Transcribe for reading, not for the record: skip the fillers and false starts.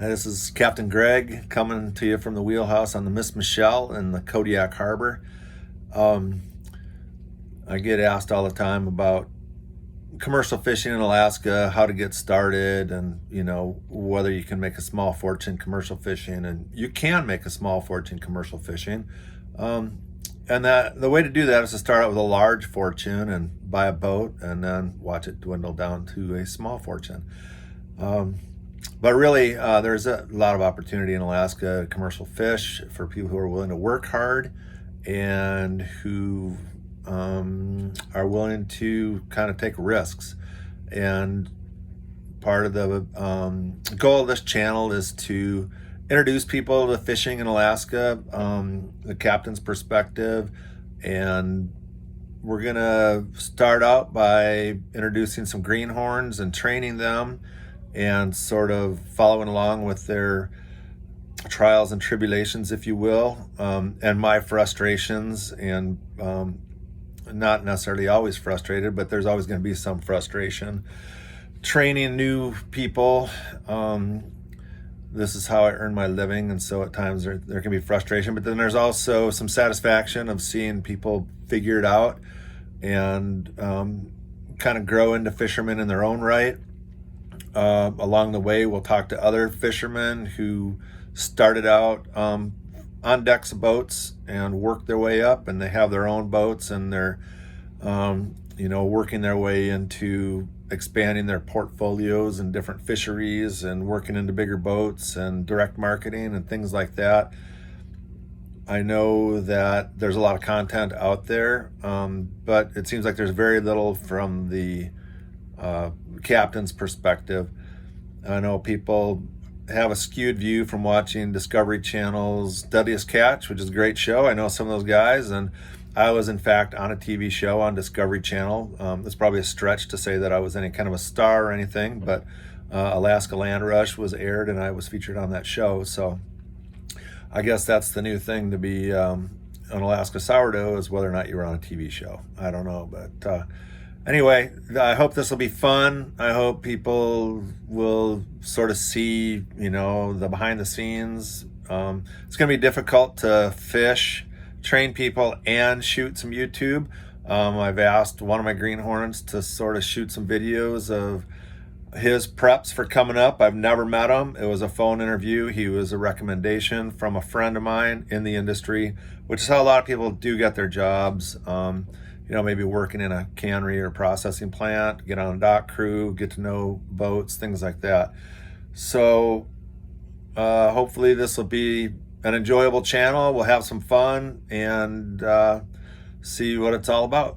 This is Captain Greg coming to you from the wheelhouse on the Miss Michelle in the Kodiak Harbor. Um, I get asked all the time about commercial fishing in Alaska, how to get started, and whether you can make a small fortune commercial fishing, and you can make a small fortune commercial fishing. And that the way to do that is to start out with a large fortune and buy a boat, and then watch it dwindle down to a small fortune. But really, there's a lot of opportunity in Alaska to commercial fish for people who are willing to work hard and who are willing to kind of take risks. And part of the goal of this channel is to introduce people to fishing in Alaska, the captain's perspective. And we're gonna start out by introducing some greenhorns and training them and sort of following along with their trials and tribulations, if you will, and my frustrations, and not necessarily always frustrated, but there's always going to be some frustration. Training new people, this is how I earn my living, and so at times there can be frustration, but then there's also some satisfaction of seeing people figure it out and kind of grow into fishermen in their own right. Along the way, we'll talk to other fishermen who started out on decks of boats and worked their way up, and they have their own boats, and they're working their way into expanding their portfolios and different fisheries and working into bigger boats and direct marketing and things like that. I know that there's a lot of content out there, but it seems like there's very little from the captain's perspective. I know people have a skewed view from watching Discovery Channel's Deadliest Catch, which is a great show. I know some of those guys, and I was in fact on a TV show on Discovery Channel. It's probably a stretch to say that I was any kind of a star or anything, but Alaska Land Rush was aired and I was featured on that show. So I guess that's the new thing to be on Alaska Sourdough, is whether or not you were on a TV show. I don't know, but anyway, I hope this will be fun. I hope people will sort of see, the behind the scenes. It's going to be difficult to fish, train people, and shoot some YouTube. I've asked one of my greenhorns to sort of shoot some videos of his preps for coming up. I've never met him. It was a phone interview. He was a recommendation from a friend of mine in the industry, which is how a lot of people do get their jobs. Maybe working in a cannery or processing plant, get on a dock crew, get to know boats, things like that. So hopefully this will be an enjoyable channel. We'll have some fun and see what it's all about.